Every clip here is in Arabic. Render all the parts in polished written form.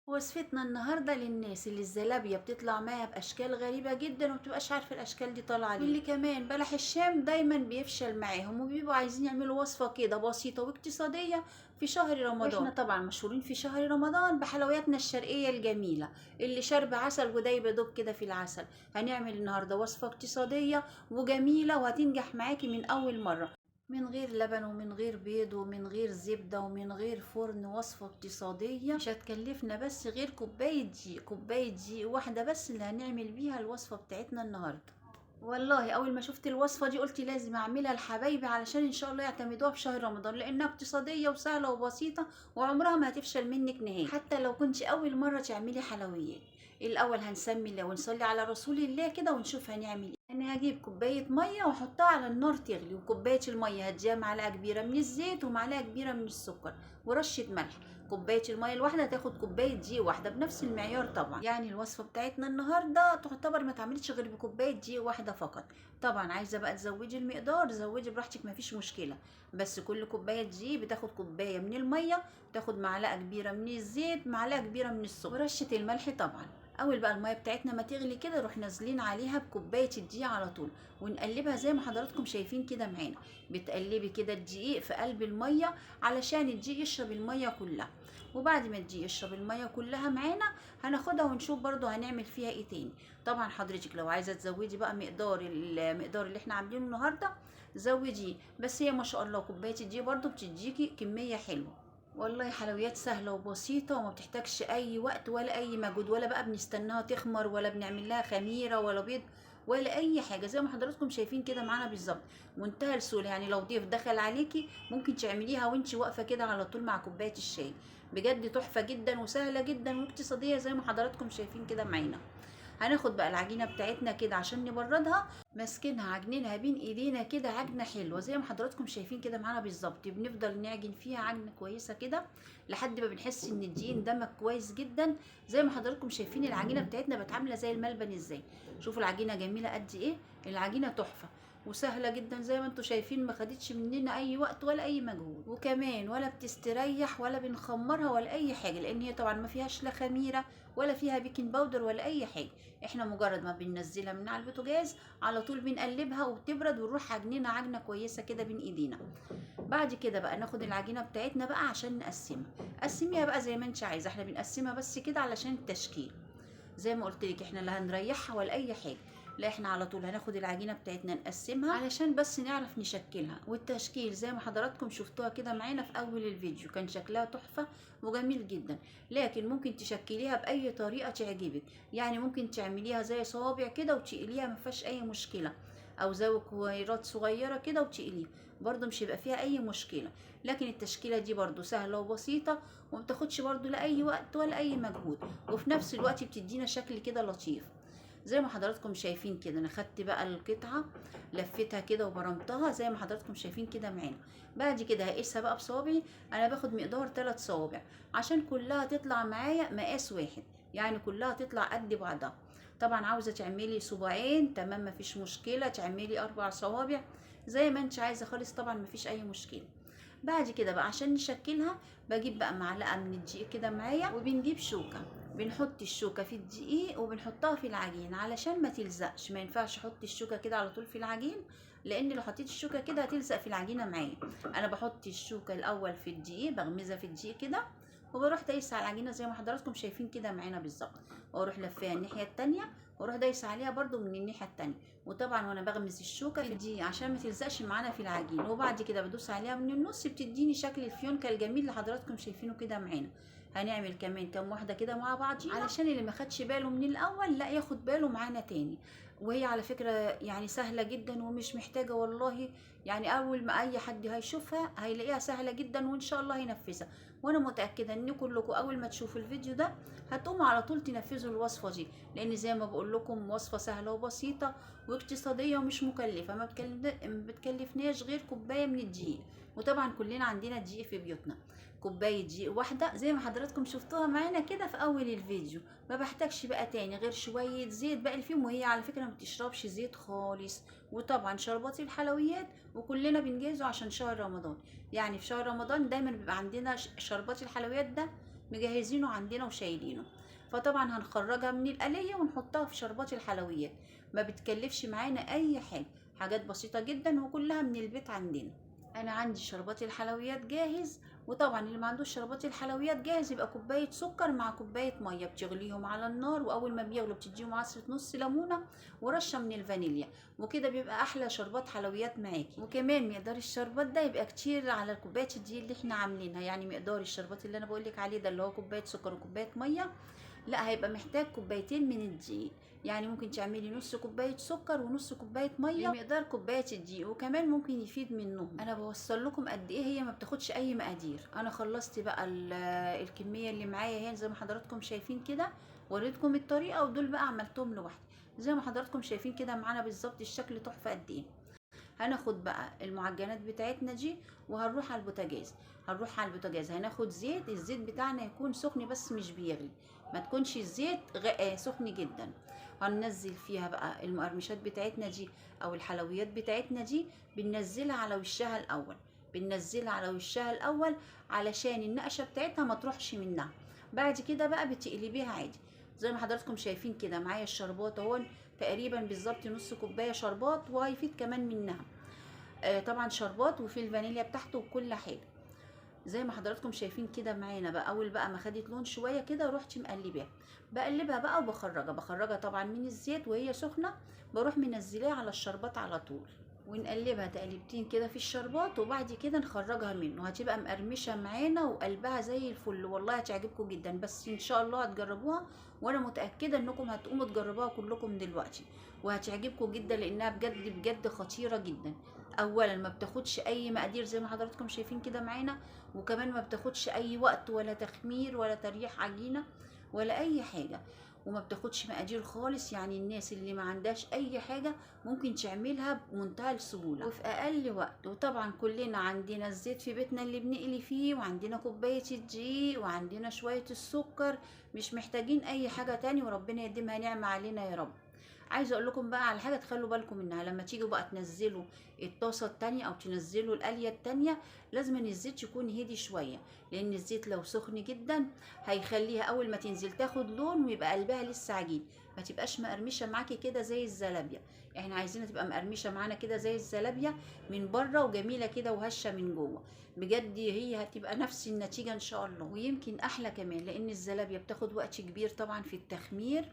وصفتنا النهاردة للناس اللي الزلابية بتطلع معاها بأشكال غريبة جدا ومبتبقاش عارفة الأشكال دي طالعة ليه، واللي كمان بلح الشام دايما بيفشل معاهم وبيبقوا عايزين يعملوا وصفة كده بسيطة واقتصادية في شهر رمضان. واحنا طبعا مشهورين في شهر رمضان بحلوياتنا الشرقية الجميلة اللي شرب عسل ودايب دوب كده في العسل. هنعمل النهاردة وصفة اقتصادية وجميلة وهتنجح معاكي من أول مرة، من غير لبن ومن غير بيض ومن غير زبدة ومن غير فرن. وصفة اقتصادية مش هتكلفنا بس غير كوباية دقيق واحدة بس اللي هنعمل بيها الوصفة بتاعتنا النهاردة. والله اول ما شفت الوصفة دي قلت لازم اعملها لحبايبي علشان ان شاء الله يعتمدوها في شهر رمضان، لانها اقتصادية وسهلة وبسيطة وعمرها ما هتفشل منك نهائي حتى لو كنت اول مرة تعملي حلويات. الاول هنسمي الله ونصلي على رسول الله كده ونشوف هنعمل ايه. انا هجيب كوبايه ميه واحطها على النار تغلي، وكوبايه الميه هديها معلقه كبيره من الزيت ومعلقه كبيره من السكر ورشه ملح. كوبايه الميه الواحده هتاخد كوبايه دقيق واحده بنفس المعيار طبعا. يعني الوصفه بتاعتنا النهارده تعتبر ما اتعملتش غير بكوبايه دقيق واحده فقط. طبعا عايزه بقى تزودي المقدار زودي براحتك مفيش مشكله، بس كل كوبايه دقيق بتاخد كوبايه من الميه، تاخد معلقه كبيره من الزيت معلقه كبيره من السكر ورشه الملح طبعا. اول بقى الميه بتاعتنا ما تغلي كده نروح نازلين عليها بكوبايه الدقيق على طول ونقلبها زي ما حضراتكم شايفين كده معانا. بتقلبي كده الدقيق في قلب الميه علشان الدقيق يشرب الميه كلها. وبعد ما الدقيق يشرب الميه كلها معانا هناخدها ونشوف برضو هنعمل فيها ايه تاني. طبعا حضرتك لو عايزه تزودي بقى المقدار اللي احنا عاملينه النهارده زوديه، بس هي ما شاء الله كوبايه الدقيق برضو بتديكي كميه حلوه. والله حلويات سهلة وبسيطة وما بتحتاجش أي وقت ولا أي مجهود، ولا بقى بنستناها تخمر ولا بنعمل لها خميرة ولا بيض ولا أي حاجة، زي ما حضراتكم شايفين كده معانا بالظبط. منتهى السهولة، يعني لو ضيف دخل عليكي ممكن تعمليها وانتي واقفة كده على طول مع كوباية الشاي. بجد تحفة جدا وسهلة جدا واقتصادية زي ما حضراتكم شايفين كده معانا. هناخد بقى العجينة بتاعتنا كده عشان نبردها، ماسكينها عجنينها بين ايدينا كده عجنة حلوة زي ما حضراتكم شايفين كده معانا بالظبط. بنفضل نعجن فيها عجنة كويسة كده لحد ما بنحس ان الدقيق اندمج كويس جدا. زي ما حضراتكم شايفين العجينة بتاعتنا بقت عاملة زي الملبن ازاي. شوفوا العجينة جميلة قد ايه، العجينة تحفة وسهله جدا زي ما انتم شايفين، ما خدتش مننا اي وقت ولا اي مجهود، وكمان ولا بتستريح ولا بنخمرها ولا اي حاجه، لان هي طبعا ما فيهاش لا خميره ولا فيها بيكنج باودر ولا اي حاجه. احنا مجرد ما بننزلها من على البوتاجاز على طول بنقلبها وبتبرد ونروح عجنينها عجنه كويسه كده بين ايدينا. بعد كده بقى ناخد العجينه بتاعتنا بقى عشان نقسمها. قسميها بقى زي ما انت عايزه، احنا بنقسمها بس كده علشان التشكيل. زي ما قلت لك احنا لا هنريحها ولا اي حاجه، لا احنا على طول هناخد العجينه بتاعتنا نقسمها علشان بس نعرف نشكلها. والتشكيل زي ما حضراتكم شفتوها كده معانا في اول الفيديو كان شكلها تحفه وجميل جدا، لكن ممكن تشكليها باي طريقه تعجبك. يعني ممكن تعمليها زي صوابع كده وتقليها ما فيهاش اي مشكله، او زي كويرات صغيره كده وتقليها برضو مش هيبقى فيها اي مشكله. لكن التشكيله دي برضو سهله وبسيطه ومتاخدش برضو لا اي وقت ولا اي مجهود، وفي نفس الوقت بتدينا شكل كده لطيف. زي ما حضراتكم شايفين كده انا خدت بقى القطعه لفيتها كده وبرمتها زي ما حضراتكم شايفين كده معانا. بعد كده هقيسها بقى بصوابعي، انا باخد مقدار 3 صوابع عشان كلها تطلع معايا مقاس واحد، يعني كلها تطلع قد بعضها. طبعا عاوزه تعملي صباعين تمام مفيش مشكله، تعملي 4 صوابع زي ما انت عايزه خالص طبعا مفيش اي مشكله. بعد كده بقى عشان نشكلها بجيب بقى معلقه من الدقيق كده معايا وبنجيب شوكه، بنحط الشوكه في الدقيق وبنحطها في العجين علشان ما تلزقش. ما ينفعش احط الشوكه كده على طول في العجين، لان لو حطيت الشوكه كده هتلزق في العجينه معايا. انا بحط الشوكه الاول في الدقيق بغمزها في الدقيق كده وبروح دايسه على العجينه زي ما حضراتكم شايفين كده معانا بالظبط، واروح لفاها الناحيه التانية واروح دايسه عليها برده من الناحيه التانية. وطبعا وانا بغمز الشوكه في الدقيق عشان ما تلزقش معانا في العجين، وبعد كده بدوس عليها من النص بتديني شكل الفيونكه الجميل اللي حضراتكم شايفينه كده معانا. هنعمل كمان كام واحده كده مع بعضينا علشان اللي ما خدش باله من الاول لا ياخد باله معانا تاني. وهي على فكره يعني سهله جدا ومش محتاجه والله، يعني اول ما اي حد هيشوفها هيلاقيها سهله جدا وان شاء الله هينفذها. وانا متاكده ان كلكم اول ما تشوفوا الفيديو ده هتقوموا على طول تنفذوا الوصفه دي، لان زي ما بقول لكم وصفه سهله وبسيطه واقتصاديه ومش مكلفه، ما بتكلفناش غير كوبايه من الدقيق. وطبعا كلنا عندنا دقيق في بيوتنا، كوبايه دقيق واحده زي ما حضراتكم شفتوها معانا كده في اول الفيديو. ما بحتاجش بقى تاني غير شويه زيت بقى فيهم، وهي على فكره ما بتشربش زيت خالص. وطبعا شربات الحلويات وكلنا بنجهزه عشان شهر رمضان، يعني في شهر رمضان دايما بيبقى عندنا شربات الحلويات ده مجهزينه عندنا وشايلينه. فطبعا هنخرجها من القلية ونحطها في شربات الحلويات، ما بتكلفش معانا اي حاجة، حاجات بسيطة جدا وكلها من البيت عندنا. انا عندي شربات الحلويات جاهز. وطبعا اللي ما عندوش شربات الحلويات جاهز يبقى كوبايه سكر مع كوبايه ميه، بتغليهم على النار، واول ما بيغلوا بتديهم عصره نص ليمونه ورشه من الفانيليا، وكده بيبقى احلى شربات حلويات معاكي. وكمان مقدار الشربات ده يبقى كتير على كوبايه الدقيق اللي احنا عاملينها، يعني مقدار الشربات اللي انا بقولك عليه ده اللي هو كوبايه سكر وكوبايه ميه، لا هيبقى محتاج كوبايتين من الدقيق. يعني ممكن تعملي نص كوبايه سكر ونص كوبايه ميه بمقدار كوبايه الدقيق، وكمان ممكن يفيد منهم. انا بوصل لكم قد ايه هي ما بتاخدش اي مقادير. انا خلصت بقى الكميه اللي معايا هنا زي ما حضراتكم شايفين كده، وريتكم الطريقه، ودول بقى عملتهم لوحدي زي ما حضراتكم شايفين كده معانا بالظبط. الشكل تحفه قد ايه. هناخد بقى المعجنات بتاعتنا دي وهنروح على البوتاجاز. هناخد زيت، الزيت بتاعنا يكون سخن بس مش بيغلي، ما تكونش الزيت سخن جدا. هننزل فيها بقى المقرمشات بتاعتنا دي او الحلويات بتاعتنا دي، بننزلها على وشها الاول، علشان النقشه بتاعتها ما تروحش منها. بعد كده بقى بتقلبيها عادي زي ما حضراتكم شايفين كده. معايا الشربات اهو تقريبا بالظبط نص كوبايه شربات، وهيفيد كمان منها. طبعا شربات وفي الفانيليا بتاعته وكل حاجه زي ما حضراتكم شايفين كده معانا بقى. اول بقى ما خدت لون شويه كده رحت مقلباها، بقلبها بقى وبخرجها طبعا من الزيت وهي سخنه، بروح منزلاها على الشربات على طول، ونقلبها تقلبتين كده في الشربات، وبعد كده نخرجها منه. هتبقى مقرمشه معانا وقلبها زي الفل، والله هتعجبكم جدا. بس ان شاء الله هتجربوها، وانا متاكده انكم هتقوموا تجربوها كلكم دلوقتي وهتعجبكم جدا، لانها بجد بجد خطيره جدا. اولا ما بتاخدش اي مقادير زي ما حضراتكم شايفين كده معانا، وكمان ما بتاخدش اي وقت ولا تخمير ولا تريح عجينه ولا اي حاجه، وما بتاخدش مقادير خالص. يعني الناس اللي ما عندهاش اي حاجه ممكن تعملها بمنتهى السهوله وفي اقل وقت. وطبعا كلنا عندنا الزيت في بيتنا اللي بنقلي فيه، وعندنا كوبايه الدقيق، وعندنا شويه السكر، مش محتاجين اي حاجه تاني، وربنا يديمها نعمه علينا يا رب. عايزه اقول لكم بقى على حاجه تخلوا بالكم منها، لما تيجوا بقى تنزلوا الطاسه التانية او تنزلوا القليه التانية، لازم ان الزيت يكون هدي شويه، لان الزيت لو سخن جدا هيخليها اول ما تنزل تاخد لون ويبقى قلبها لسه عجين، ما تبقاش مقرمشه معاكي كده زي الزلابيه. احنا عايزينها تبقى مقرمشه معانا كده زي الزلابيه من بره، وجميله كده وهشه من جوه. بجد هي هتبقى نفس النتيجه ان شاء الله، ويمكن احلى كمان، لان الزلابيه بتاخد وقت كبير طبعا في التخمير،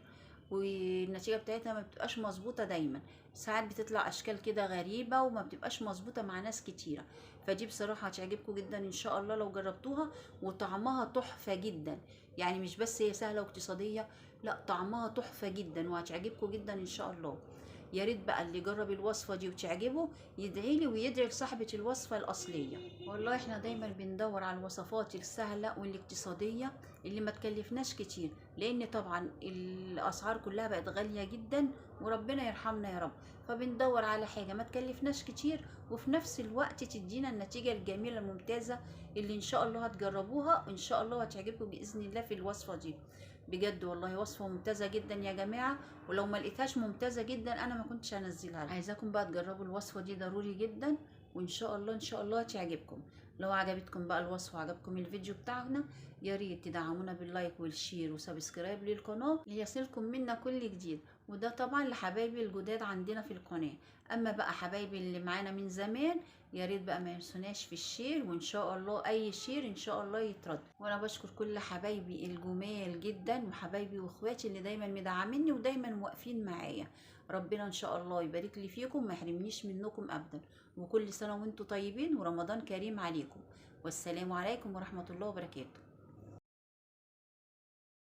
والنتيجه بتاعتها ما بتبقاش مظبوطه دايما. ساعات بتطلع اشكال كده غريبه وما بتبقاش مظبوطه مع ناس كتيره. فدي بصراحه هتعجبكم جدا ان شاء الله لو جربتوها، وطعمها تحفه جدا. يعني مش بس هي سهله واقتصاديه، لا طعمها تحفه جدا وهتعجبكم جدا ان شاء الله. يا ريت بقى اللي جرب الوصفه دي وتعجبه يدعي لي ويدعي لصاحبه الوصفه الاصليه. والله احنا دايما بندور على الوصفات السهله والاقتصاديه اللي ما تكلفناش كتير، لان طبعا الاسعار كلها بقت غاليه جدا، وربنا يرحمنا يا رب. فبندور على حاجه ما تكلفناش كتير، وفي نفس الوقت تدينا النتيجه الجميله الممتازه اللي ان شاء الله هتجربوها وان شاء الله هتعجبكم باذن الله في الوصفه دي. بجد والله وصفه ممتازه جدا يا جماعه، ولو ما لقيتهاش ممتازه جدا انا ما كنتش هنزلها. عايزاكم بقى تجربوا الوصفه دي ضروري جدا، وان شاء الله هتعجبكم. لو عجبتكم بقى الوصفه وعجبكم الفيديو بتاعنا، يا ريت تدعمونا باللايك والشير وسبسكرايب للقناه ليصلكم منا كل جديد. وده طبعا لحبايبي الجداد عندنا في القناه. اما بقى حبايبي اللي معانا من زمان، يا ريت بقى ما ينسوناش في الشير، وان شاء الله اي شير ان شاء الله يترد. وانا بشكر كل حبايبي الجمال جدا، وحبايبي واخواتي اللي دايما مدعميني ودايما واقفين معايا. ربنا ان شاء الله يبارك لي فيكم، ما يحرمنيش منكم ابدا. وكل سنه وانتم طيبين ورمضان كريم عليكم. والسلام عليكم ورحمه الله وبركاته.